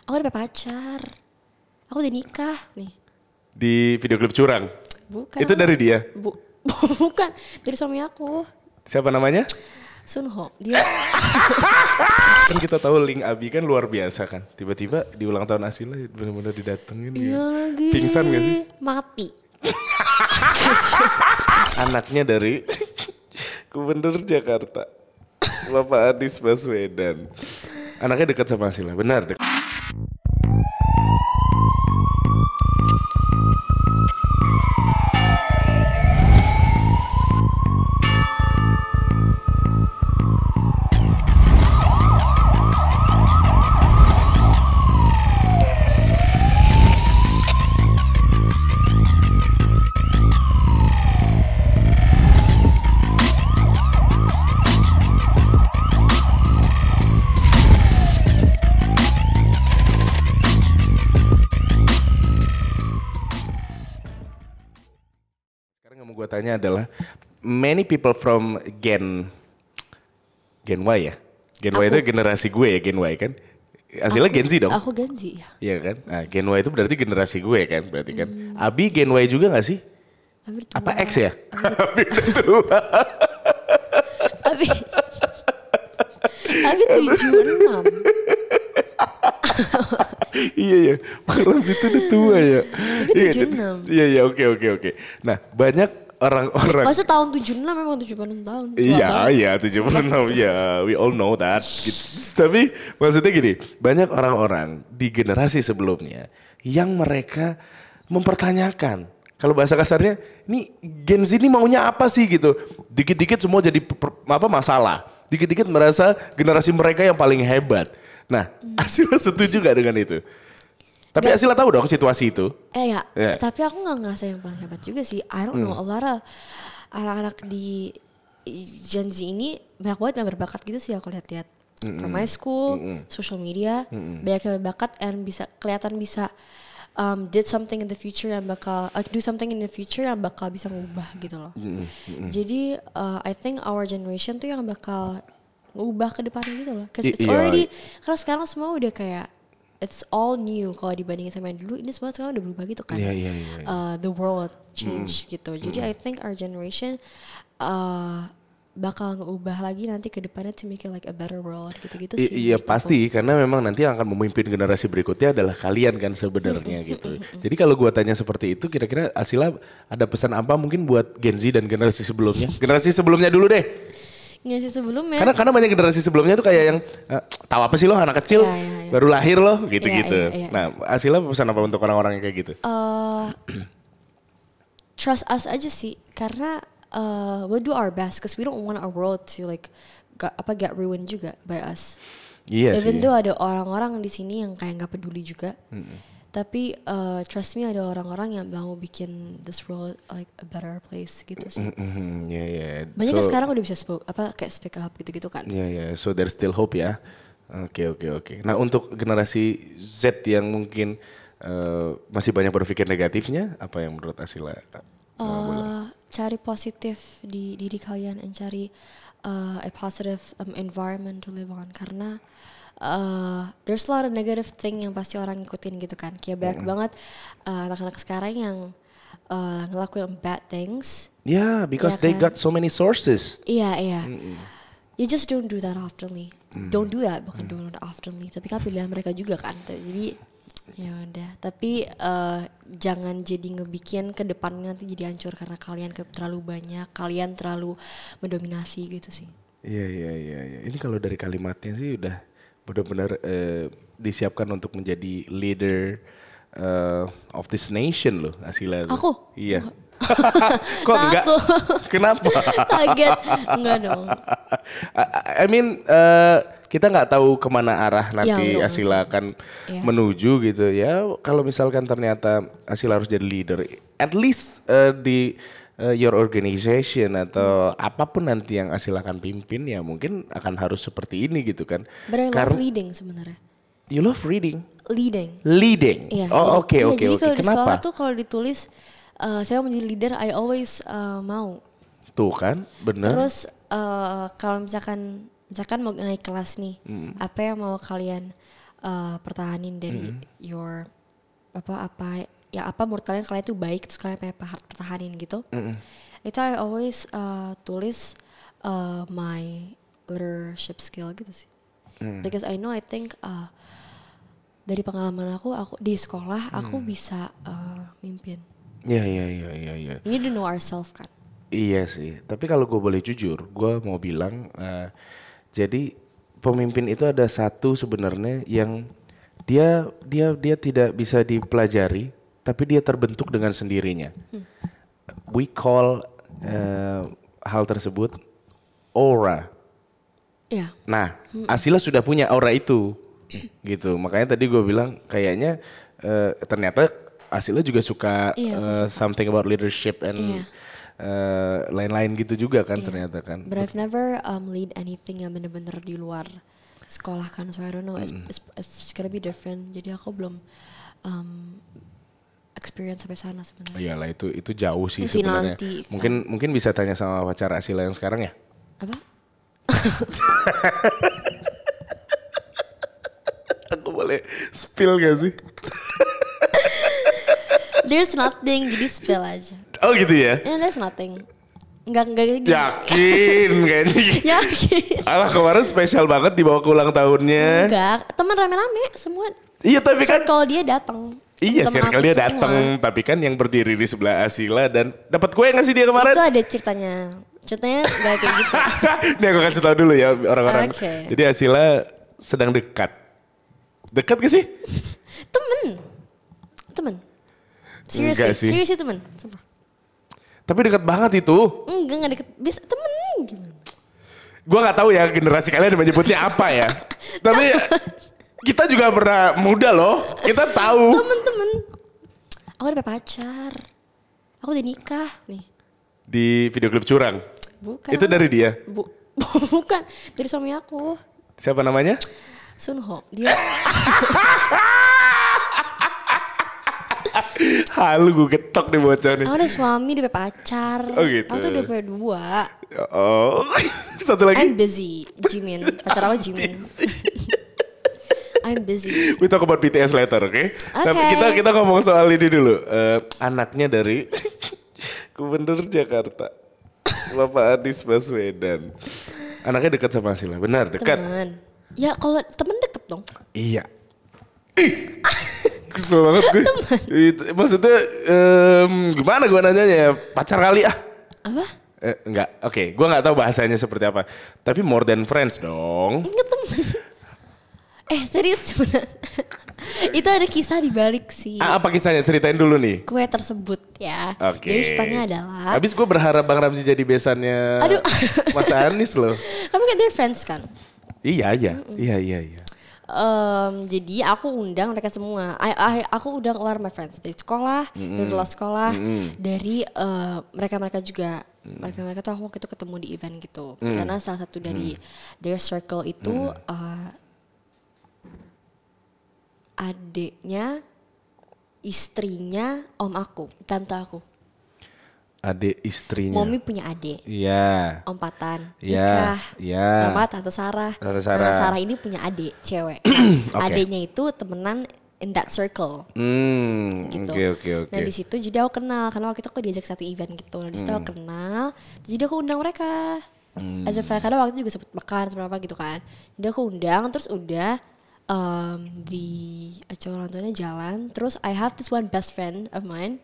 Aku udah pacar. Aku udah nikah nih. Di video klip curang? Bukan. Itu dari dia? Bukan, dari suami aku. Siapa namanya? Sunho. Dia Kan kita tahu Link Abi kan luar biasa kan. Tiba-tiba di ulang tahun Asila benar-benar didatengin iya ya. lagi. Pingsan gak sih? Mati. Anaknya dari Gubernur Jakarta, Bapak Anies Baswedan. Anaknya dekat sama Asila, benar. Gue tanya adalah many people from Gen Y ya. Gen Y itu generasi gue ya, Gen Y kan. Hasilnya Gen Z dong. Aku Gen Z ya. Iya kan. Nah, Gen Y itu berarti generasi gue kan, berarti kan. Abi Gen Y juga gak sih? Abi tua. Apa X ya? Abi udah tua. Abi 76. Iya ya, Pak Rams itu udah tua ya. Tapi 76. Iya, oke. Nah, banyak orang-orang. Masa tahun 76 memang 76 tahun. Iya, 76 ya, we all know that. Gitu. Tapi maksudnya gini, banyak orang-orang di generasi sebelumnya yang mereka mempertanyakan. Kalau bahasa kasarnya, ini Gen Z ini maunya apa sih gitu. Dikit-dikit semua jadi masalah. Dikit-dikit merasa generasi mereka yang paling hebat. Nah, Asila setuju gak dengan itu? Tapi Asila tahu dong situasi itu. Ya. Tapi aku gak ngerasa yang paling hebat juga sih. I don't know, a lot of anak-anak di Gen Z ini banyak banget yang berbakat gitu sih aku lihat-lihat. From my school, social media, banyak yang berbakat and kelihatan bisa did something in the future yang bakal do something in the future yang bakal bisa ngubah gitu loh. Jadi I think our generation tuh yang bakal ngubah ke depannya gitu loh. Cause it's already karena sekarang semua udah kayak it's all new kalau dibandingin sama yang dulu. Ini semua sekarang udah berubah gitu kan. Iya. The world change gitu. Jadi I think our generation bakal ngubah lagi nanti ke depannya to make it like a better world gitu-gitu sih. Iya pasti karena memang nanti yang akan memimpin generasi berikutnya adalah kalian kan sebenarnya gitu. Jadi kalau gua tanya seperti itu kira-kira Asila ada pesan apa mungkin buat Gen Z dan generasi sebelumnya? Generasi sebelumnya dulu deh. Generasi sebelumnya. Karena banyak generasi sebelumnya tuh kayak yang tahu apa sih lo anak kecil baru lahir lo gitu-gitu. Iya. Nah Asila pesan apa untuk orang-orang yang kayak gitu? Trust us aja sih karena we'll do our best because we don't want our world to like get ruined juga by us. Iya Even sih. though ada orang-orang di sini yang kayak nggak peduli juga, tapi trust me ada orang-orang yang mau bikin this world like a better place gitu sih. Iya. Banyak kan sekarang udah bisa speak up gitu-gitu kan. Iya. So there's still hope ya. Oke. Nah untuk generasi Z yang mungkin masih banyak berpikir negatifnya, apa yang menurut Asila? Cari positif di diri kalian and cari a positive environment to live on karena there's a lot of negative thing yang pasti orang ngikutin gitu kan. Kayak banyak banget anak-anak sekarang yang ngelakuin bad things. Yeah, because they got so many sources. Iya. You just don't do that oftenly. Don't do that, bukan don't oftenly. Tapi kan pilihan mereka juga kan. Jadi ya udah. Tapi jangan jadi ngebikin ke depannya nanti jadi hancur karena kalian terlalu banyak, kalian terlalu mendominasi gitu sih. Iya. Ini kalau dari kalimatnya sih udah benar-benar disiapkan untuk menjadi leader of this nation loh Asila. Aku? Iya. Kok enggak? Kenapa? Kaget. Enggak dong. I mean kita nggak tahu kemana arah nanti Asila akan menuju gitu ya. Kalau misalkan ternyata Asila harus jadi leader, at least di your organization atau apapun nanti yang Asila akan pimpin ya mungkin akan harus seperti ini gitu kan. But I love leading sebenarnya. You love reading? Leading. Iya. Oh oke. Jadi kalau di Kenapa? sekolah tuh kalau ditulis saya mau menjadi leader, I always mau. Tuh kan, benar. Terus kalau misalkan mau naik kelas nih, apa yang mau kalian pertahanin dari your apa menurut kalian tuh baik terus kalian pengen pertahanin gitu. Itu I always tulis my leadership skill gitu sih. Because I think dari pengalaman aku di sekolah aku bisa mimpin. Iya. We need to know ourselves kan. Iya sih, tapi kalau gue boleh jujur, gue mau bilang, jadi pemimpin itu ada satu sebenarnya yang dia tidak bisa dipelajari, tapi dia terbentuk dengan sendirinya. We call hal tersebut aura. Iya. Nah, Asila sudah punya aura itu, gitu. Makanya tadi gue bilang kayaknya ternyata Asila juga suka something about leadership and lain-lain gitu juga kan ternyata kan. But I've never lead anything yang bener-bener di luar sekolah kan, so I don't know. It's gonna be different. Jadi aku belum experience sampai sana sebenarnya. Iyalah itu jauh sih sebenarnya. Mungkin bisa tanya sama pacar Asila yang sekarang ya. Apa? Aku boleh spill gak sih? There's nothing, jadi spill aja. Oh gitu ya? Yeah, there's nothing. Enggak gitu. Yakin kayaknya. Yakin. Alah kemarin spesial banget dibawa ke ulang tahunnya. Enggak, teman rame-rame semua. Iya tapi kan kalau dia datang. Iya circle dia datang, tapi kan yang berdiri di sebelah Asila dan dapat kue nggak sih dia kemarin? Itu ada ceritanya gak kayak gitu. Nih aku kasih tahu dulu ya orang-orang. Okay. Jadi Asila sedang dekat gak sih? Temen. Seriously temen. Sumpah. Tapi dekat banget itu. Enggak deket. Biasa temen gimana? Gua nggak tahu ya generasi kalian menyebutnya apa ya. Tapi kita juga pernah muda loh. Kita tahu. Temen. Aku udah pacar. Aku udah nikah nih. Di video klip curang? Bukan. Itu dari dia? Bukan. Dari suami aku. Siapa namanya? Sunho. Dia. Halu gue getok nih bocah nih. Aku udah suami, dia pacar. Oh gitu. Aku tuh udah punya 2. Oh. Satu lagi? I'm busy, Jimin. Pacar aku Jimin. I'm busy. We talk about BTS later, oke? Tapi kita ngomong soal ini dulu. Anaknya dari Gubernur Jakarta, Bapak Anies Baswedan. Anaknya dekat sama Asila, benar dekat? Temen. Ya kalau temen deket dong. Iya. Kesel banget gue. Maksudnya gimana gue nanyanya ya? Pacar kali ah? Apa? Enggak, oke. Gue gak tahu bahasanya seperti apa. Tapi more than friends dong. Enggak temen. Serius sebenarnya. Itu ada kisah di balik sih. Apa kisahnya? Ceritain dulu nih. Kue tersebut ya. Oke. Jadi ceritanya adalah. Habis gue berharap Bang Ramzi jadi besannya Mas Anies loh. Kamu kan dia friends kan? Iya. Jadi aku undang mereka semua. Aku undang all my friends dari sekolah, dari luar sekolah, dari mereka juga. Mereka tuh aku waktu itu ketemu di event gitu. Karena salah satu dari their circle itu adiknya, istrinya om aku, tante aku. Adik istrinya. Mommy punya adik. Iya. Om Patan. Iya. Nikah. Sama Tante Sarah. Tante Sarah ini punya adik cewek. Nah, adiknya itu temenan in that circle. Gitu. Oke. Nah di situ jadi aku kenal. Karena waktu itu aku diajak satu event gitu. Nah di situ aku kenal. Jadi aku undang mereka. As a friend. Karena waktu itu juga sempet makan seberapa gitu kan. Jadi aku undang. Terus udah di acara ulang tahunnya jalan. Terus I have this one best friend of mine.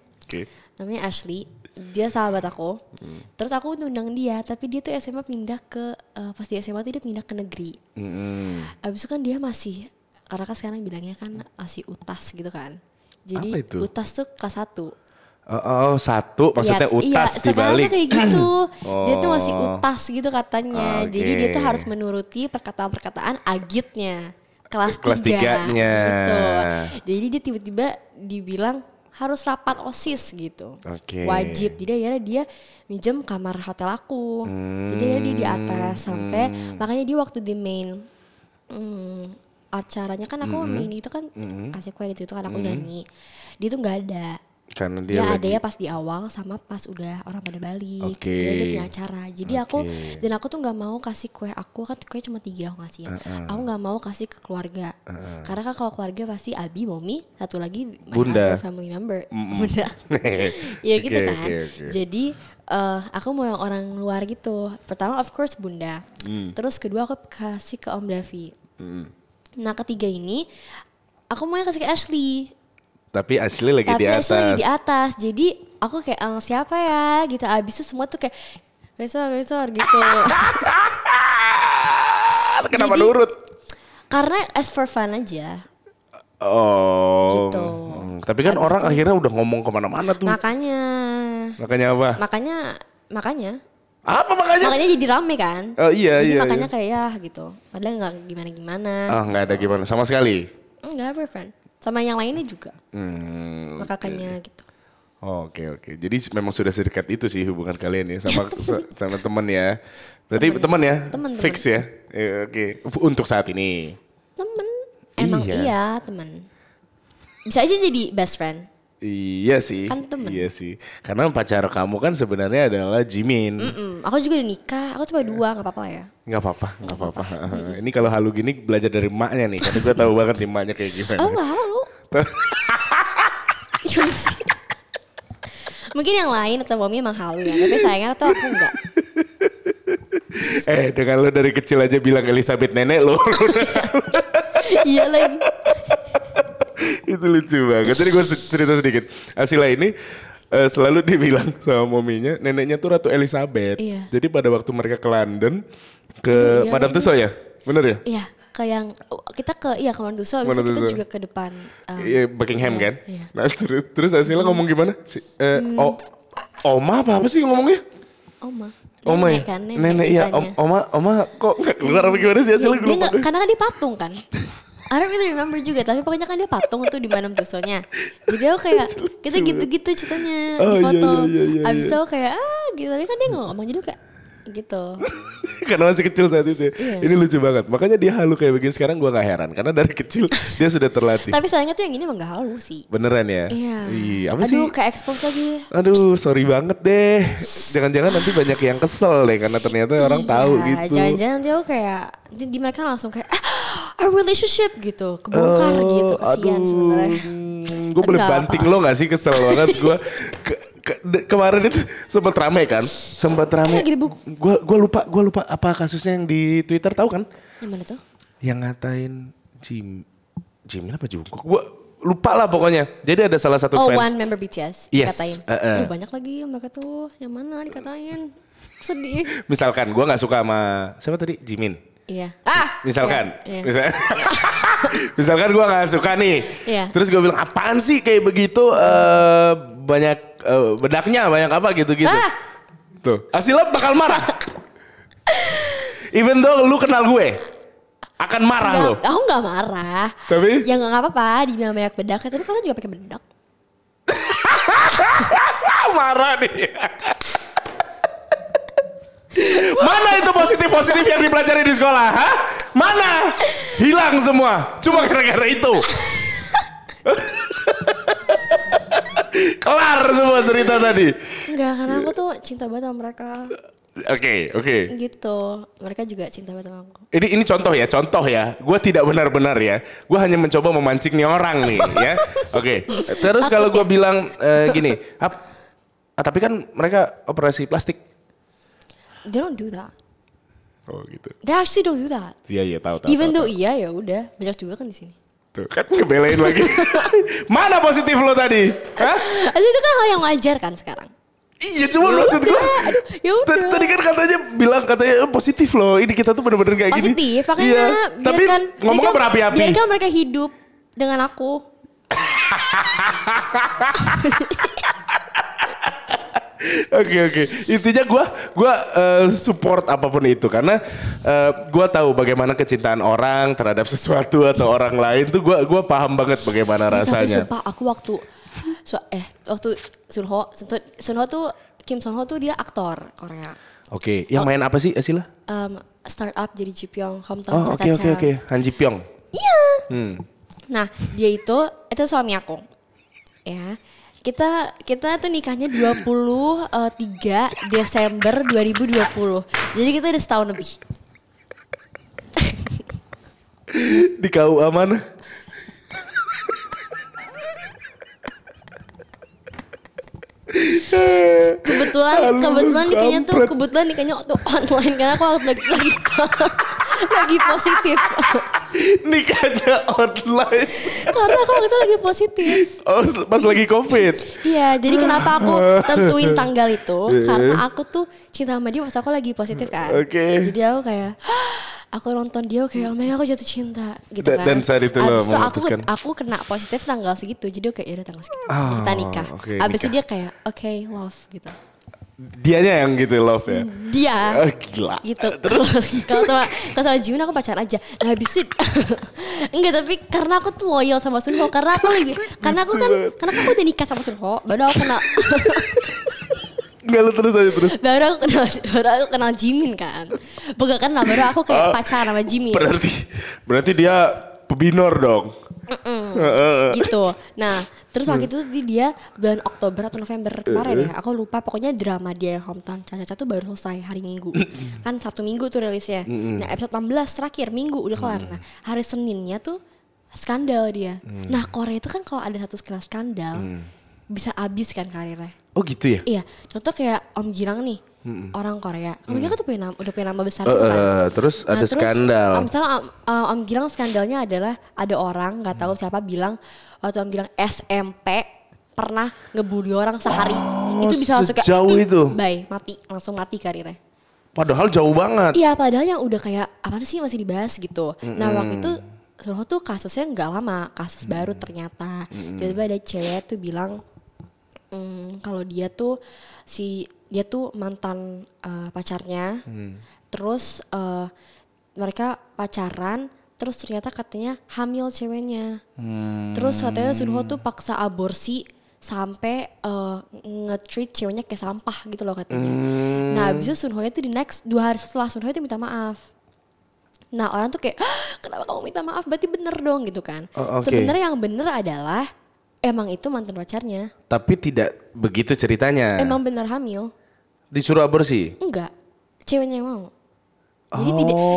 Namanya Ashley. Dia sahabat aku. Terus aku undang dia, tapi dia tuh SMA pindah ke pas di SMA tuh dia pindah ke negeri. Abis itu kan dia masih, karena kan sekarang bilangnya kan masih UTAS gitu kan. Jadi UTAS tuh kelas 1. Oh, 1 maksudnya UTAS dibalik. Iya, kayak gitu. Dia tuh masih UTAS gitu katanya. Jadi dia tuh harus menuruti perkataan-perkataan agitnya. Kelas 3-nya. Gitu. Jadi dia tiba-tiba dibilang harus rapat OSIS gitu. Wajib. Jadi akhirnya dia minjem kamar hotel aku. Jadi akhirnya dia di atas sampai makanya dia waktu di main acaranya kan aku main itu kan kasih kue gitu kan aku nyanyi. Dia tuh nggak ada. Karena dia Ya lagi. ada ya pas di awal sama pas udah orang pada balik. Oke. Dia punya acara. Jadi Oke. aku tuh nggak mau kasih kue, aku kan kue cuma 3 aku ngasih ya. Aku nggak mau kasih ke keluarga. Karena kan kalau keluarga pasti Abi, Momi, satu lagi my Bunda. other family member. Bunda. Ya gitu Oke, kan. oke. Jadi aku mau yang orang luar gitu. Pertama of course Bunda. Terus kedua aku kasih ke Om Davi. Nah ketiga ini aku mau yang kasih ke Ashley. Tapi Ashley lagi Tapi di atas. Ashley lagi di atas. Jadi aku kayak siapa ya gitu. Abis itu semua tuh kayak besar gitu. Kenapa Jadi- nurut? Karena as for fun aja. Oh. Gitu. Tapi kan Abis orang itu- akhirnya udah ngomong kemana-mana tuh. Makanya Makanya apa? Apa makanya? makanya jadi rame kan. Oh, iya, Jadi iya, makanya iya. kayak ya gitu. Padahal nggak gimana-gimana. Ah, nggak ada gimana sama sekali. Enggak for fun. Sama yang lainnya juga. Makanya gitu. Oke. Jadi memang sudah sedekat itu sih hubungan kalian ya sama sama teman ya. Berarti teman ya? Temen. Fix ya. Oke. Untuk saat ini. Temen. Emang Iya. iya temen. Bisa aja jadi best friend. Iya sih. Kan temen. Iya sih. Karena pacar kamu kan sebenarnya adalah Jimin. Aku juga udah nikah. Aku cuma 2 nggak apa-apa lah ya. Nggak apa-apa. Ini kalau halu gini belajar dari emaknya nih. Karena gue tahu banget nih emaknya kayak gimana. Oh nggak halu. Iya sih. Mungkin yang lain atau Momi emang halu ya. Tapi sayangnya tuh aku enggak. Dengan lo dari kecil aja bilang Elizabeth nenek lo. Iya lagi. Itu lucu banget. Jadi gue cerita sedikit. Asila ini selalu dibilang sama mominya, neneknya tuh Ratu Elizabeth. Iya. Jadi pada waktu mereka ke London, ke Iya, Madame Tussauds ya? Bener ya? Iya. Ke yang kita ke Kamar Tussauds. Habis itu Madame kita Tussauds. juga ke depan. Iya, Buckingham iya, kan? iya. Nah terus Asila ngomong gimana? Oma apa sih ngomongnya? Oma. Oma Nenek ya? kan. Nenek ya. ceritanya. Oma kok gak keluar apa gimana sih? Ya, Asila dia lupa. nggak- karena kan dia patung kan. I don't really remember juga, tapi pokoknya kan dia patung tuh di Madame Tussauds-nya. Jadi aku kayak kita gitu-gitu ceritanya Oh, di iya, foto. iya. Abis itu aku kayak gitu, tapi kan dia nggak ngomong jadi kayak gitu. Karena masih kecil saat itu. Iya. Ini lucu banget. Makanya dia halu kayak begini sekarang gue gak heran. Karena dari kecil dia sudah terlatih. Tapi sayangnya tuh yang ini emang gak halu sih. Beneran ya? Iya. Apa sih? Aduh kayak expose lagi. Aduh, sorry banget deh. Jangan-jangan nanti banyak yang kesel deh karena ternyata orang tahu gitu. Jangan-jangan nanti aku kayak di mereka langsung kayak our relationship gitu, kebongkar gitu, kasihan sebenarnya. Gue boleh Nggak banting lo gak sih, kesel banget gue. Kemarin itu sempat rame kan? Sempat rame. Lagi dibuk- Gue lupa apa kasusnya yang di Twitter tahu kan? Yang mana tuh? Yang ngatain Jimin apa Jungkook? Gue lupa lah pokoknya. Jadi ada salah satu Oh, fans. one member BTS Yes, dikatain. Aduh, banyak lagi yang mereka tuh. Yang mana dikatain? Sedih. Misalkan gue nggak suka sama siapa tadi Jimin. Iya. Misalkan, Iya. misalkan gue nggak suka nih, Iya. terus gue bilang apaan sih kayak begitu banyak bedaknya banyak apa gitu-gitu. Tuh, Asila bakal marah. Even though lu kenal gue, akan marah lo. Aku gak marah. Tapi? Ya gak apa-apa dibilang banyak bedak. Tapi kalian juga pakai bedak. Marah nih. Mana itu positif-positif yang dipelajari di sekolah? Hah? Mana? Hilang semua. Cuma gara-gara itu. Kelar semua cerita tadi. Enggak, karena aku tuh cinta banget sama mereka. Oke. Gitu. Mereka juga cinta banget sama aku. Ini contoh ya. Gue tidak benar-benar ya. Gue hanya mencoba memancing nih orang nih ya. Oke. Terus kalau gue bilang gini, tapi kan mereka operasi plastik. They don't do that. Oh gitu. They actually don't do that. Iya tahu. Even though iya ya udah banyak juga kan di sini. Tuh kan ngebelain lagi. Mana positif lo tadi? Hah? Aja itu kan hal yang wajar kan sekarang. Iya cuma maksud gue. Ya udah. Tadi kan katanya positif loh. Ini kita tuh bener-bener kayak gini. Positif, makanya Iya. Tapi ngomongnya berapi-api. Biarkan mereka hidup dengan aku. Oke. Intinya gue support apapun itu karena gue tahu bagaimana kecintaan orang terhadap sesuatu atau orang lain tuh gue paham banget bagaimana Tapi rasanya. sumpah aku waktu Sunho tuh Kim Sunho tuh dia aktor Korea. Oke, yang main apa sih Asila? Startup jadi Ji Pyong, Hometown Oh Cha-Cha. oke. Han Ji Pyong. Iya. Nah dia itu suami aku. Ya. kita tuh nikahnya 23 Desember 2020. Jadi kita udah setahun lebih. Di KUA mana? kebetulan nikahnya tuh online karena aku lagi positif. Nikahnya online. Karena aku waktu itu lagi positif. Oh, pas lagi COVID. Iya, jadi kenapa aku tentuin tanggal itu? Karena aku tuh cinta sama dia pas aku lagi positif kan. Oke. Jadi aku kayak aku nonton dia kayak oh my God, aku jatuh cinta gitu kan. Dan saat itu lo memutuskan. Aku kena positif tanggal segitu. Jadi kayak yaudah tanggal segitu. Oh, kita nikah. Okay, abis itu dia kayak okay, love gitu. Dianya yang gitu love ya? Dia. Gila. Gitu. Kalau sama Jimin aku pacaran aja. Nah habis itu enggak, tapi karena aku tuh loyal sama Sunho karena aku udah nikah sama Sunho, baru aku kenal. Enggak, lu terus aja terus. Baru aku kenal Jimin kan. Bukan kenal, baru aku kayak pacaran sama Jimin. Berarti dia pebinor dong. Gitu. Nah, terus waktu itu dia bulan Oktober atau November kemarin ya, aku lupa. Pokoknya drama dia yang Hometown Cha-Cha tuh baru selesai hari Minggu. Kan Sabtu Minggu tuh rilisnya. Nah, episode 16 terakhir Minggu udah kelar. Nah, hari Seninnya tuh skandal dia. Nah, Korea itu kan kalau ada satu skandal bisa habis kan karirnya. Oh gitu ya? Iya, contoh kayak Om Girang nih. Orang Korea. Om Girang tuh udah punya nama besar gitu kan. Terus ada skandal. Misalnya Om Girang skandalnya adalah ada orang nggak tahu siapa bilang waktu Om Girang SMP pernah ngebully orang sehari. Itu bisa langsung kayak sejauh itu. Bye, langsung mati karirnya. Padahal jauh banget. Iya, padahal yang udah kayak apa sih masih dibahas gitu. Nah, waktu itu Sunho tuh kasusnya nggak lama, kasus baru ternyata. Tiba-tiba ada cewek tuh bilang kalau dia tuh mantan pacarnya, terus mereka pacaran, terus ternyata katanya hamil ceweknya, terus katanya Sunho tuh paksa aborsi sampai nge-treat ceweknya kayak sampah gitu loh katanya. Nah abis itu Sunho itu di next 2 hari setelah Sunho itu minta maaf. Nah orang tuh kayak kenapa kamu minta maaf, berarti bener dong gitu kan. Sebenarnya yang bener adalah emang itu mantan pacarnya. Tapi tidak begitu ceritanya. Emang benar hamil. Disuruh aborsi? Enggak. Ceweknya yang mau.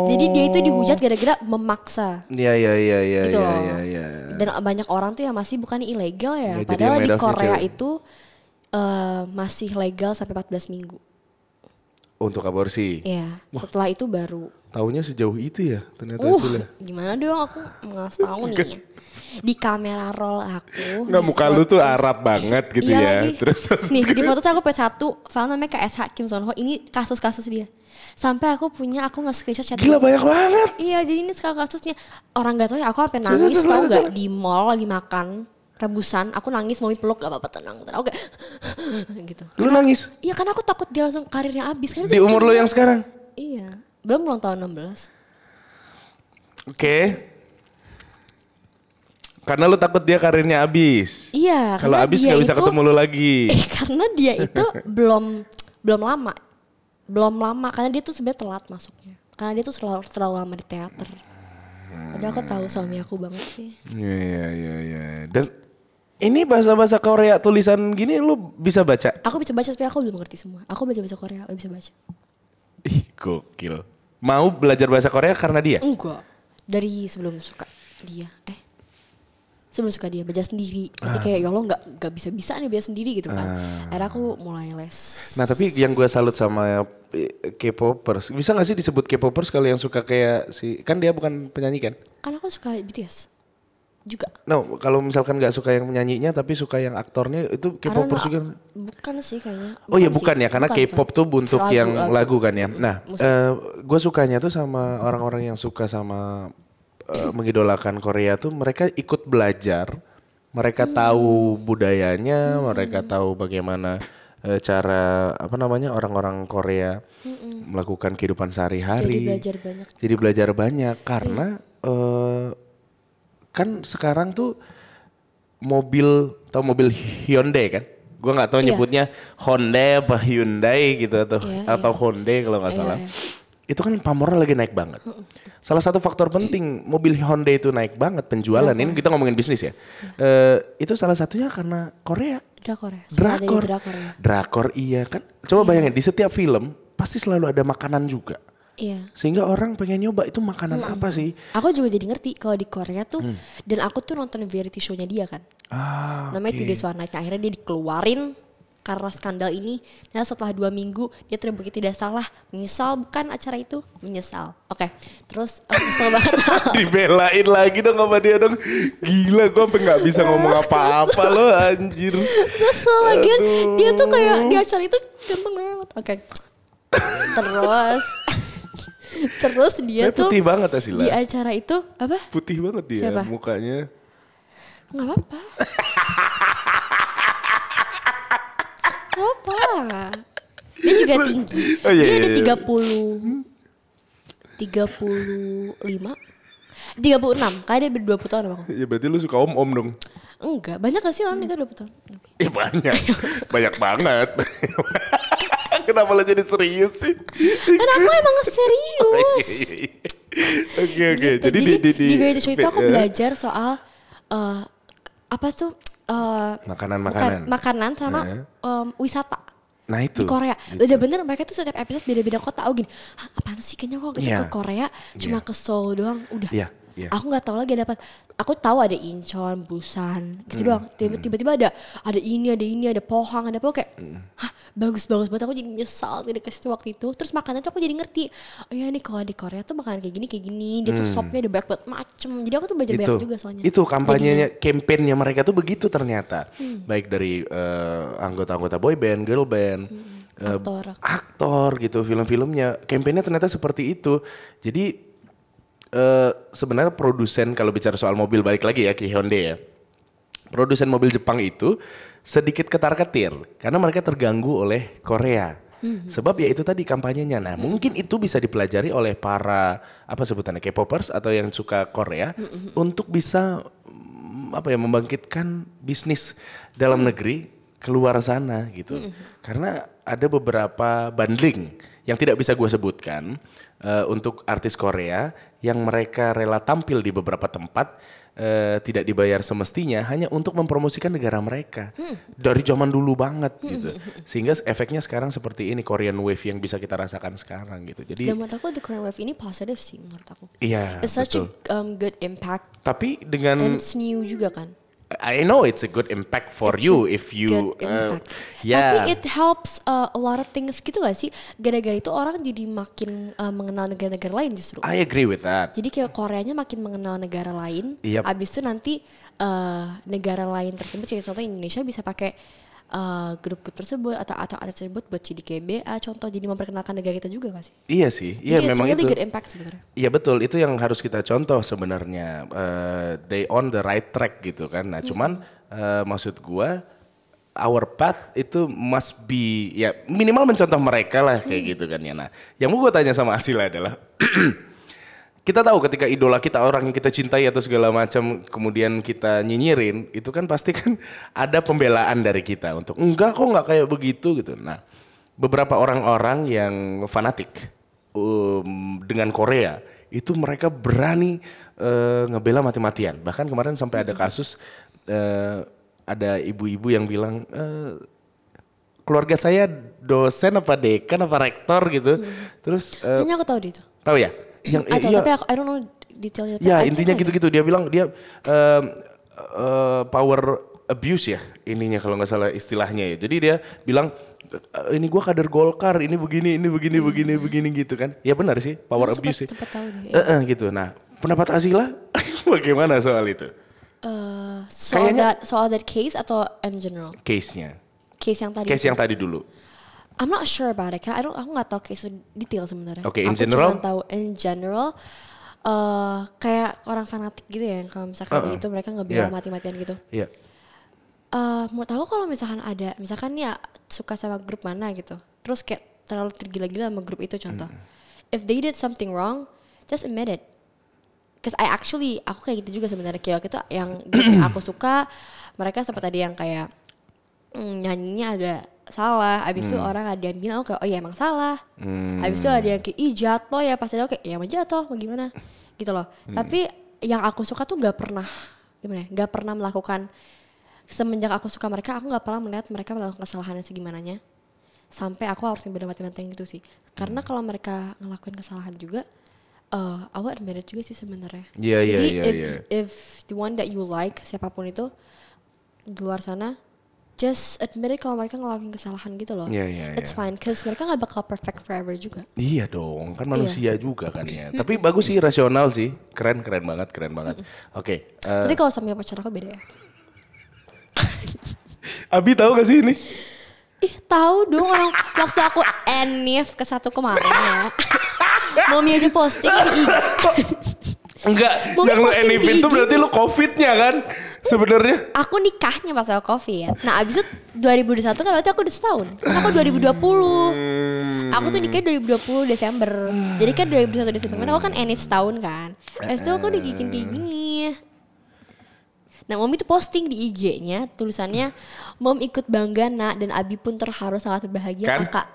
Jadi dia itu dihujat gara-gara memaksa. Iya. Gitu loh. Dan banyak orang tuh yang masih bukan ilegal ya. Padahal di Korea itu masih legal sampai 14 minggu. Untuk aborsi? Iya. Setelah itu baru. Taunya sejauh itu ya ternyata hasilnya. Gimana dong aku nggak tahu nih. Di kamera roll aku. Nggak, muka lu tuh Arab banget gitu ya. Lagi. Terus nih di foto aku punya satu file namanya KSH Kim Sunho. Ini kasus-kasus dia. Sampai aku nge-screenshot chat. Gila banyak banget. Iya, jadi ini kasusnya. Orang nggak tahu ya, aku sampai nangis tau nggak di mall lagi makan rebusan, aku nangis mau peluk gak apa-apa, tenang. Oke. Gitu. Lu nangis? Iya, karena aku takut dia langsung karirnya habis. Di umur lu yang sekarang? Iya. Belum ulang tahun 16. Oke. Karena lu takut dia karirnya habis. Iya. Kalau habis gak bisa ketemu lu lagi. Karena dia itu belum lama. Karena dia tuh sebenarnya telat masuknya. Karena dia tuh terlalu lama di teater. Padahal aku tahu suami aku banget sih. Iya. Dan ini bahasa-bahasa Korea tulisan gini lu bisa baca? Aku bisa baca tapi aku belum ngerti semua. Aku baca bahasa Korea, aku bisa baca. Ih, gokil. Mau belajar bahasa Korea karena dia? Enggak. Dari sebelum suka dia. Sebelum suka dia baca sendiri. Nanti kayak ya Allah gak bisa nih baca sendiri gitu kan. Akhirnya aku mulai les. Nah tapi yang gue salut sama K-popers. Bisa gak sih disebut K-popers kalau yang suka kayak si. Kan dia bukan penyanyi kan? Kan aku suka BTS juga. No, kalau misalkan gak suka yang penyanyinya tapi suka yang aktornya itu K-popers juga? Bukan sih kayaknya. Bukan ya, karena K-pop tuh bentuk yang lagu kan ya. Nah gue sukanya tuh sama orang-orang yang suka sama mengidolakan Korea tuh mereka ikut belajar, mereka tahu budayanya, mereka tahu bagaimana cara orang-orang Korea melakukan kehidupan sehari-hari. Jadi belajar banyak karena kan sekarang tuh mobil Hyundai kan? Gue nggak tahu nyebutnya Honda apa Hyundai gitu atau Hyundai kalau nggak salah. Itu kan pamornya lagi naik banget. Salah satu faktor penting mobil Hyundai itu naik banget penjualan. Ini kita ngomongin bisnis ya. Itu salah satunya karena Korea. Drakor ya? Suka jadi Drakor. drakor ya? Drakor iya kan. Coba bayangin di setiap film pasti selalu ada makanan juga. Iya. Sehingga orang pengen nyoba itu makanan apa sih? Aku juga jadi ngerti kalau di Korea tuh, dan aku tuh nonton variety show-nya dia kan. Namanya Oke. Today's One Night. Akhirnya dia dikeluarin karena skandal ini. Dan setelah 2 minggu dia terbukti tidak salah. Menyesal bukan acara itu? Menyesal. Oke. Terus kesel banget. Dibelain lagi dong sama dia dong. Gila gue sampai gak bisa ngomong apa-apa loh anjir. Kesel lagi. Dia tuh kayak di acara itu ganteng banget. Oke. Terus dia Tapi tuh putih banget Asila. di acara itu apa? Putih banget dia Siapa? mukanya. Nggak apa-apa. Nggak apa. Dia juga tinggi. Oh, iya, Dia iya, ada iya. 35, 36. Kayak dia berdua 20 tahun sama aku. Ya berarti lu suka om-om dong. Enggak, banyak gak sih orang nikah 20 tahun? Banyak. Banyak banget. Kenapa lo jadi serius sih? Kan aku emang serius. Oke. Gitu. Jadi di variety show itu aku belajar soal apa tuh makanan sama wisata. Nah itu. Di Korea. Bener-bener mereka tuh setiap episode beda-beda kota. Aku gini, apaan sih kayaknya kok gitu ke Korea cuma ke Seoul doang udah. Iya. Aku nggak tahu lagi ada apa. Aku tahu ada Incheon, Busan, gitu doang. Tiba-tiba ada ini, ada Pohang, ada apa kayak, bagus-bagus banget. Aku jadi nyesal tidak ke situ waktu itu. Terus makanan tuh aku jadi ngerti. Oh ya nih kalau di Korea tuh makanan kayak gini. Dia tuh sopnya ada banyak banget macem. Jadi aku tuh belajar banyak juga soalnya. Itu kampanyenya, campaignnya mereka tuh begitu ternyata. Baik dari anggota-anggota boy band, girl band, aktor gitu, film-filmnya. Campaignnya ternyata seperti itu. Jadi sebenarnya produsen kalau bicara soal mobil balik lagi ya ke Hyundai ya. Produsen mobil Jepang itu sedikit ketar-ketir karena mereka terganggu oleh Korea. Sebab ya itu tadi kampanyenya. Nah, mungkin itu bisa dipelajari oleh para apa sebutannya K-popers atau yang suka Korea untuk bisa membangkitkan bisnis dalam negeri keluar sana gitu. Karena ada beberapa bundling yang tidak bisa gue sebutkan untuk artis Korea yang mereka rela tampil di beberapa tempat tidak dibayar semestinya hanya untuk mempromosikan negara mereka dari zaman dulu banget gitu. Sehingga efeknya sekarang seperti ini Korean Wave yang bisa kita rasakan sekarang gitu. Jadi dan menurut aku the Korean Wave ini positif sih menurut aku. Iya, It's such betul. a good impact. Tapi dengan And it's new juga kan. I know it's a good impact for It's you a if you good impact. yeah. Tapi it helps a lot of things gitu gak sih? Gara-gara itu orang jadi makin mengenal negara-negara lain justru. I agree with that. Jadi kayak Koreanya makin mengenal negara lain. Yep. Abis itu nanti negara lain tersebut, kayak contoh Indonesia bisa pakai grup-grup tersebut atau tersebut buat jadi KBA contoh, jadi memperkenalkan negara kita juga gak sih? Iya sih, iya Jadi memang it's really itu. good impact sebenarnya. Iya betul, itu yang harus kita contoh sebenarnya. They on the right track gitu kan. Nah cuman maksud gua our path itu must be ya minimal mencontoh mereka lah kayak gitu kan ya. Nah yang mau gue tanya sama Asila adalah kita tahu ketika idola kita orang yang kita cintai atau segala macam kemudian kita nyinyirin itu kan pasti kan ada pembelaan dari kita untuk enggak kok nggak kayak begitu gitu. Nah beberapa orang-orang yang fanatik dengan Korea itu mereka berani ngebela mati-matian. Bahkan kemarin sampai ada kasus ada ibu-ibu yang bilang keluarga saya dosen apa dekan apa rektor gitu. Terus Kayaknya aku tahu dia itu. tahu ya? Yang iya, Tapi I don't know detailnya. ya intinya gitu-gitu dia bilang dia power abuse ya ininya kalau nggak salah istilahnya ya. Jadi dia bilang ini gua kader Golkar, ini begini gitu kan. Ya benar sih power abuse sih. Cepet tahu deh. Gitu. Nah pendapat Asila bagaimana soal itu? Soal that case atau in general? Case-nya. Case yang tadi. Case yang tadi dulu. I'm not sure about it. Karena aku nggak tahu case detail sebenarnya. Oke, in aku general? cuma tahu in general kayak orang fanatik gitu ya. Kalau misalkan itu mereka ngebela mati-matian gitu. Iya. Mau tahu kalau misalkan ada, misalkan ya suka sama grup mana gitu. Terus kayak terlalu tergila-gila sama grup itu contoh. If they did something wrong, just admit it. Cause aku kayak gitu juga sebenarnya. Kayak waktu itu yang grup yang aku suka, mereka sempat ada yang kayak nyanyinya agak salah. Abis itu orang ada yang bilang oh iya emang salah. Abis itu ada yang kayak ih jatuh ya, pas aku kayak ya emang jatuh mau gimana gitu loh. Tapi yang aku suka tuh nggak pernah melakukan semenjak aku suka mereka, aku nggak pernah melihat mereka melakukan kesalahannya segimananya. Sampai aku harus bener mati-matian gitu sih. Karena kalau mereka ngelakuin kesalahan juga, aku admit it juga sih sebenarnya. Jadi if the one that you like, siapapun itu di luar sana, just admit it kalau mereka ngelakuin kesalahan gitu loh. It's fine, cause mereka gak bakal perfect forever juga. Iya dong, kan manusia juga kan ya. Tapi bagus sih, rasional sih. Keren banget. Oke. Tapi kalau sama pacar aku beda ya. Abi tahu gak sih ini? Ih tahu dong, orang waktu aku Enif ke 1 kemarin ya. Mami aja posting di IG. Enggak, yang lu Enif itu berarti lu COVID-nya kan? Sebenarnya aku nikahnya pas aku COVID. Nah abis itu 2021 kan berarti aku udah setahun. Kan aku 2020. Aku tuh nikahnya 2020 Desember. Jadi kan 2021 Desember kan aku kan Enif setahun kan. Abis itu aku udah bikin kayak gini. Nah Mami tuh posting di IG-nya tulisannya, Mom ikut bangga nak dan Abi pun terharu sangat berbahagia kan? Kakak.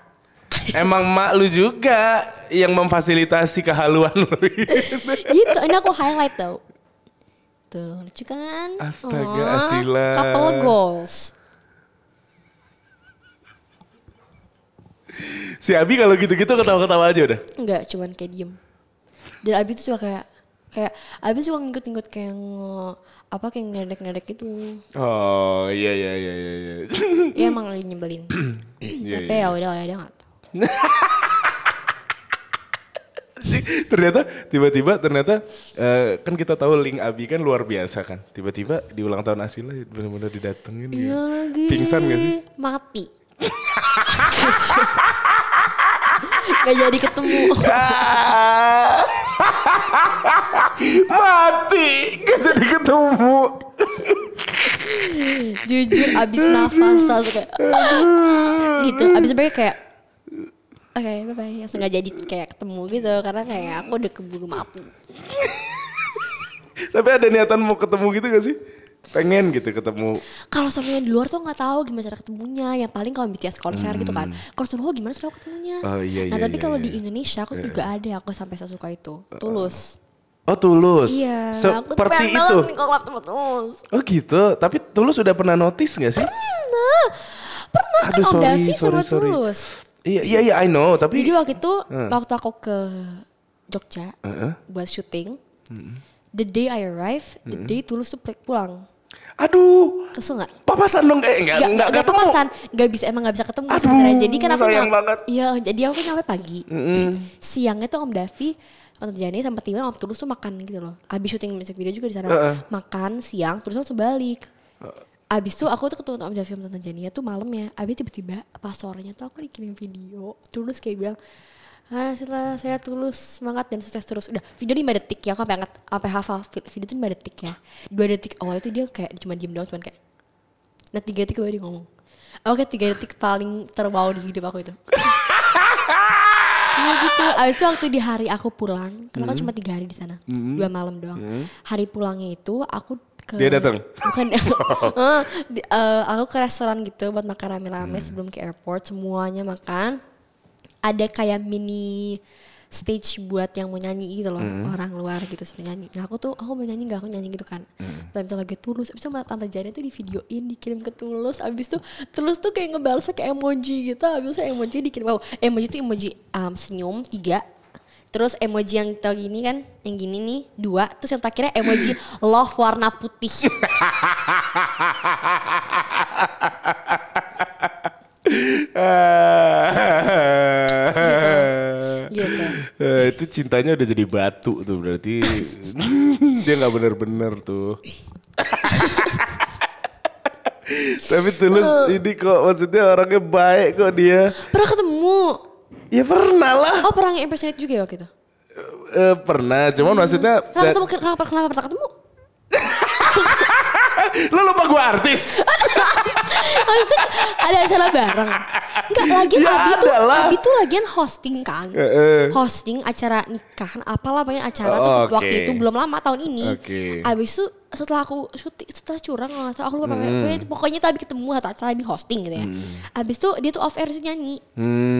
Emang mak lu juga yang memfasilitasi kehaluan lu. Gitu, ini aku highlight tau. Tuh lucu kan? Astaga Asila. Couple goals. Si Abi kalau gitu-gitu ketawa-ketawa aja udah? Enggak, cuman kayak diem. Dan Abi tuh suka kayak Abi suka ngikut-ngikut kayak kayak ngedek-ngedek gitu. Oh iya. Iya emang lagi nyebelin. Tapi ya udah lah, dia nggak tahu. Ternyata tiba-tiba kan kita tahu link Abi kan luar biasa kan. Tiba-tiba di ulang tahun Asila benar-benar didatengin. Iya lagi. Pingsan gak sih? Mati. Gak jadi ketemu. Mati, gak jadi ketemu. Jujur abis nafas kayak gitu. Abis itu kayak oke, bye-bye. Langsung gak jadi kayak ketemu gitu. Karena kayak aku udah keburu mati. Tapi ada niatan mau ketemu gitu gak sih? Pengen gitu ketemu. Kalau sama yang di luar tuh nggak tahu gimana cara ketemunya. Yang paling kalau BTS konser gitu kan. Kalau suruh gimana cara ketemunya. Nah tapi kalau di Indonesia aku juga ada yang aku sampai sesuka itu. Tulus. Oh Tulus. Iya. Seperti itu. Tulus. Oh gitu. Tapi Tulus udah pernah notice gak sih? Pernah kan Aduh, Om Davi sama sorry. Tulus. Iya I know. Tapi jadi waktu itu waktu aku ke Jogja buat syuting. The day I arrive, the day Tulus tuh pulang. Aduh. Kesel gak? Papasan dong enggak ketemu. Papasan, gak bisa ketemu sebenarnya. Jadi kan aku sayang banget. Iya, jadi aku nyampe pagi. Siangnya tuh Om Davi, Tante Jani sama timnya Om Tulus tuh makan gitu loh. Abis syuting music video juga di sana. Makan siang, terus langsung balik. Abis itu aku tuh ketemu Om Davi sama Tante Jani tuh malam ya. Abis tiba-tiba pas sorenya tuh aku dikirim video. Tulus kayak bilang, setelah saya Tulus semangat dan sukses terus. Udah video 5 detik ya, aku sampai hafal video itu 5 detik ya. 2 detik awal itu dia kayak cuma diem doang, cuman kayak. Nah 3 detik baru dia ngomong. Oke 3 detik paling terwow di hidup aku itu. Nah gitu. Abis itu waktu di hari aku pulang, karena aku cuma 3 hari di sana, 2 malam doang. Hari pulangnya itu aku dia datang. Bukan. Aku ke restoran gitu buat makan rame-rame sebelum ke airport, semuanya makan. Ada kayak mini stage buat yang mau nyanyi gitu loh, orang luar gitu suruh nyanyi. Nah aku mau nyanyi gak, aku nyanyi gitu kan. Misalnya lagi Tulus, abis itu Tante Jani tuh di videoin, dikirim ke Tulus. Abis itu Tulus tuh kayak ngebalas pakai emoji gitu. Abis itu emoji dikirim, emoji tuh emoji senyum 3. Terus emoji yang tau gini kan, yang gini nih 2. Terus yang terakhirnya emoji love warna putih. Gitu. Itu cintanya udah jadi batu tuh berarti. Dia gak bener-bener tuh. Tapi Tulus ini kok maksudnya orangnya baik kok dia. Pernah ketemu? Ya pernah lah. Oh pernah nge-impersonate juga ya waktu itu? Pernah, cuman maksudnya. Kenapa pernah ketemu? Lo lupa gue artis? Maksudnya ada acara bareng. Enggak, lagian ya Abi tuh lagian hosting kan. Hosting acara nikahan apalah banyak acara tuh waktu itu belum lama tahun ini. Abis itu setelah aku syuting, setelah curang kalau nggak salah aku lupa pokoknya tuh Abi ketemu atau acara Abi hosting gitu ya. Abis itu dia tuh off air tuh nyanyi.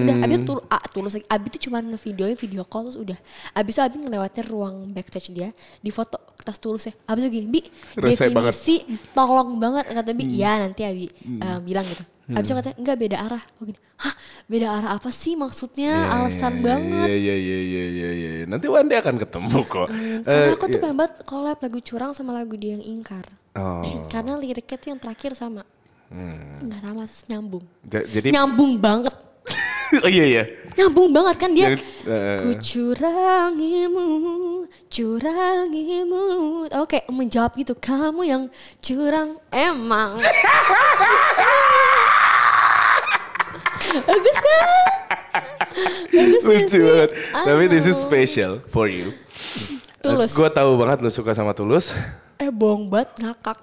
Udah Abi tuh tulus lagi. Abi tuh cuma ngevideoin video call terus udah. Abis itu Abi ngelewatin ruang backstage dia, di foto kertas Tulus ya. Abis itu gini, Bi definisi tolong banget kata Bi. Iya nanti Abi bilang gitu. Abis itu katanya enggak beda arah. Oh gini, hah beda arah apa sih maksudnya? Alasan banget. Iya. Nanti one day akan ketemu kok. Karena aku tuh pengen banget collab lagu curang sama lagu dia yang ingkar. Karena liriknya tuh yang terakhir sama. Nggak sama, terus nyambung. Jadi nyambung banget. Oh iya. Nyambung banget kan dia. Ku curangimu. Oke, menjawab gitu. Kamu yang curang emang. Bagus kan? Lucu banget. Tapi this is special for you. Tulus. Gue tahu banget lu suka sama Tulus. Bohong banget ngakak.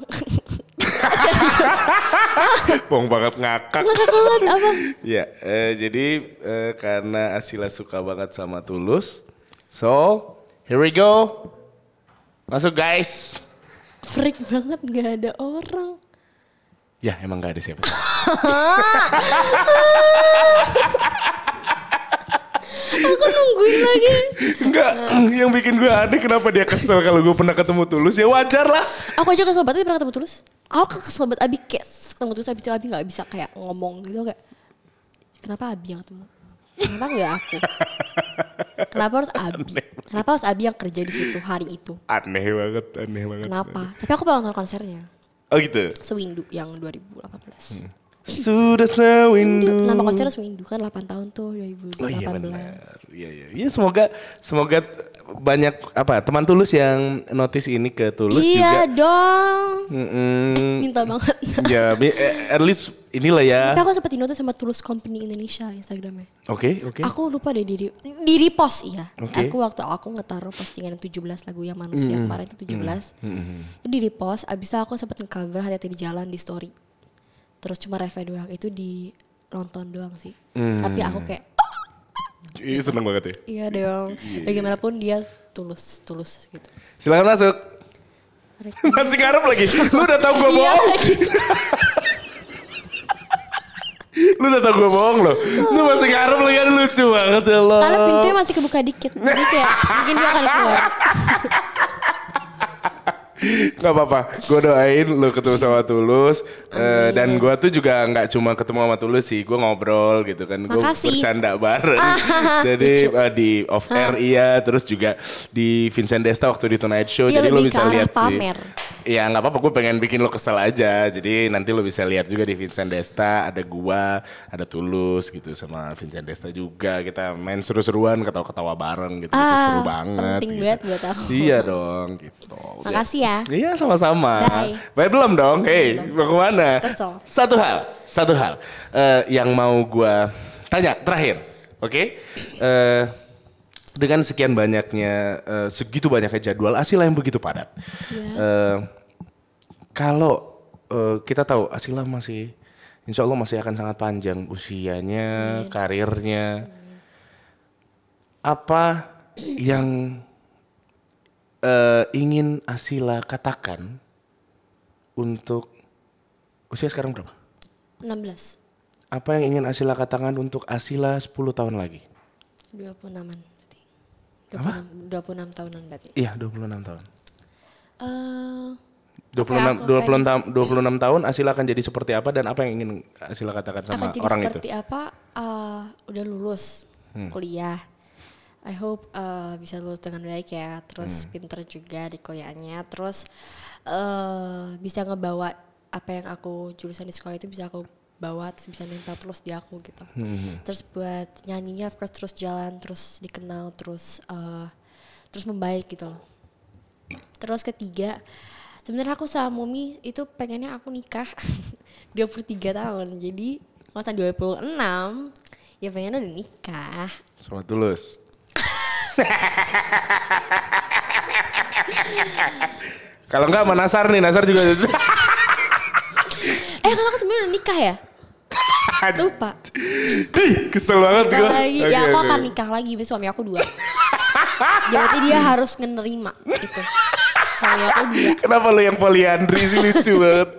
Bohong banget ngakak. Ngakak banget apa? Ya, jadi karena Asila suka banget sama Tulus. So, here we go. Masuk guys. Freak banget gak ada orang. Ya emang gak ada siapa. Aku nungguin lagi. Enggak, yang bikin gue aneh kenapa dia kesel kalau gue pernah ketemu Tulus. Ya wajar lah. Aku aja kesel banget pernah ketemu Tulus. Aku kesel banget Abi kayak ketemu Tulus Abi gak bisa kayak ngomong gitu kayak. Kenapa Abi yang ketemu? Kenapa gak aku? Kenapa harus Abi? Kenapa harus Abi yang kerja di situ hari itu? Aneh banget. Kenapa? Tapi aku pengen nonton konsernya. Oh gitu? Sewindu yang 2018. Sudah sewindu. Nama konsernya Sewindu kan 8 tahun tuh 2018. Oh iya benar. Iya semoga banyak teman Tulus yang notice ini ke Tulus juga. Iya dong. Minta banget. Ya, at least inilah ya. Tapi aku sempat notice sama Tulus Company Indonesia Instagramnya. Oke. Aku lupa deh di repost iya. Okay. Waktu aku ngetaruh postingan 17 lagu yang manusia kemarin itu 17. Itu di repost. Abis itu aku sempat nge-cover Hati-hati di Jalan di story. Terus cuma review doang itu di nonton doang sih. Tapi aku kayak Iya seneng banget ya. Iya dong. Bagaimanapun dia tulus gitu. Silakan masuk. Masih ngarep lagi. Lu udah tau gue bohong. Lu udah tau gue bohong loh. Lu masih ngarep lagi, lucu banget ya lo. Karena pintunya masih kebuka dikit. Jadi kayak mungkin dia akan keluar. Gak apa-apa, gue doain lu ketemu sama Tulus. Dan gue tuh juga gak cuma ketemu sama Tulus sih, gue ngobrol gitu kan. Gue bercanda bareng. Jadi di off air iya, terus juga di Vincent Desta waktu di Tonight Show. Dia jadi lu bisa lihat pamer. Sih. Ya gak apa-apa, gue pengen bikin lu kesel aja. Jadi nanti lu bisa lihat juga di Vincent Desta. Ada gua, ada Tulus gitu sama Vincent Desta juga. Kita main seru-seruan, ketawa-ketawa bareng gitu. Itu seru banget. Penting gitu. banget buat aku. Iya dong gitu. Makasih ya. Iya sama-sama. Bye. Belum dong. Hey, mau kemana? Kesel. Satu hal yang mau gue tanya terakhir, oke? Dengan sekian banyaknya, segitu banyaknya jadwal Asila yang begitu padat. Kalau kita tahu Asila masih, insya Allah masih akan sangat panjang usianya, karirnya. Apa yang ingin Asila katakan untuk usia sekarang berapa? 16. Apa yang ingin Asila katakan untuk Asila 10 tahun lagi? 26-an berarti. 26 tahunan berarti. Iya, 26 tahun. 26 tahun Asila akan jadi seperti apa dan apa yang ingin Asila katakan sama akan jadi orang itu? seperti apa? Udah lulus kuliah. I hope bisa lulus dengan baik ya. Terus pinter juga di kuliahnya. Terus bisa ngebawa apa yang aku jurusan di sekolah itu bisa aku bawa, terus bisa nempel terus di aku gitu. Terus buat nyanyinya of course terus jalan, terus dikenal, terus membaik gitu loh. Terus ketiga, sebenarnya aku sama Mumi itu pengennya aku nikah 23 tahun. Jadi kalau 26 ya pengennya udah nikah. Selamat Tulus. Kalau enggak sama Nasar nih, Nasar juga. Kan aku sebenarnya udah nikah ya? Lupa. Kesel banget gue. Ya aku akan nikah lagi, suami aku 2. Jadi dia harus ngenerima itu. suami aku 2. Kenapa lo yang poliandri sih, lucu banget.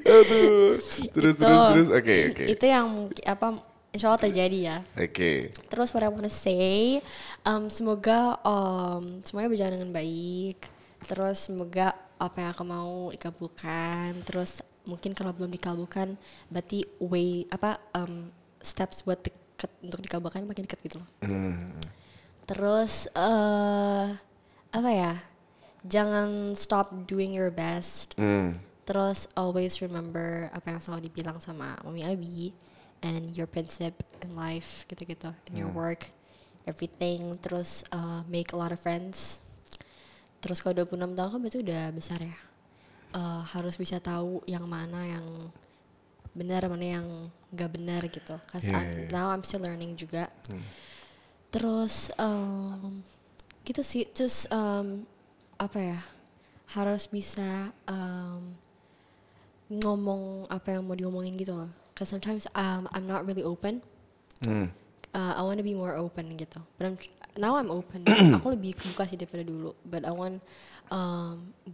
Aduh. Terus. Oke. Itu yang insya Allah terjadi ya. Oke. Terus what I wanna say, semoga semuanya berjalan dengan baik. Terus semoga apa yang aku mau dikabulkan. Terus mungkin kalau belum dikabulkan, berarti steps buat deket untuk dikabulkan makin dekat gitu loh. Terus jangan stop doing your best. Terus always remember apa yang selalu dibilang sama Mami Abi, and your principle in life gitu-gitu, in your work, everything. Terus make a lot of friends. Terus kalau 26 tahun kan berarti udah besar ya. Harus bisa tahu yang mana yang benar, mana yang gak benar gitu. Cause now I'm still learning juga. Terus gitu sih. Terus harus bisa ngomong apa yang mau diomongin gitu loh. Cause sometimes I'm not really open. I want to be more open gitu. But now I'm open. Aku lebih kebuka sih daripada dulu. But I want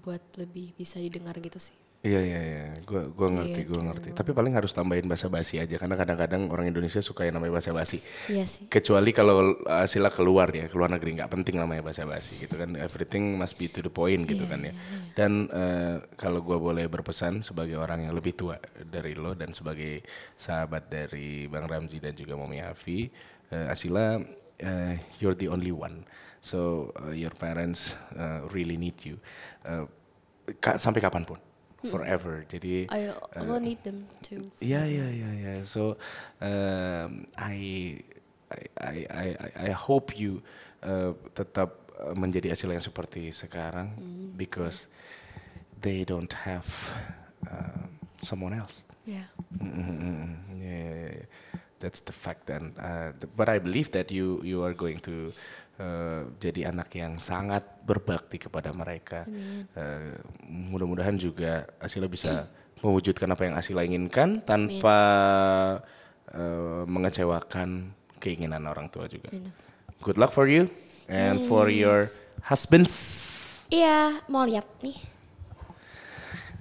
buat lebih bisa didengar gitu sih. Iya. Gue ngerti. Tapi paling harus tambahin basa-basi aja. Karena kadang-kadang orang Indonesia suka yang namanya basa-basi. Iya sih. Kecuali kalau sila keluar negeri, nggak penting namanya basa-basi gitu kan. Everything must be to the point gitu kan ya. Dan kalau gue boleh berpesan sebagai orang yang lebih tua dari lo dan sebagai sahabat dari Bang Ramzi dan juga Mami Afi, Asila, you're the only one. So your parents really need you. Sampai kapanpun. Forever. Jadi I will need them too. Yeah. So I hope you tetap menjadi Asila yang seperti sekarang, because they don't have someone else. Yeah. Yeah. That's the fact. And but I believe that you are going to jadi anak yang sangat berbakti kepada mereka. Mudah-mudahan juga Asila bisa mewujudkan apa yang Asila inginkan tanpa mengecewakan keinginan orang tua juga. Good luck for you and for your husbands. Iya, mau lihat nih.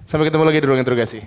Sampai ketemu lagi di ruang interogasi.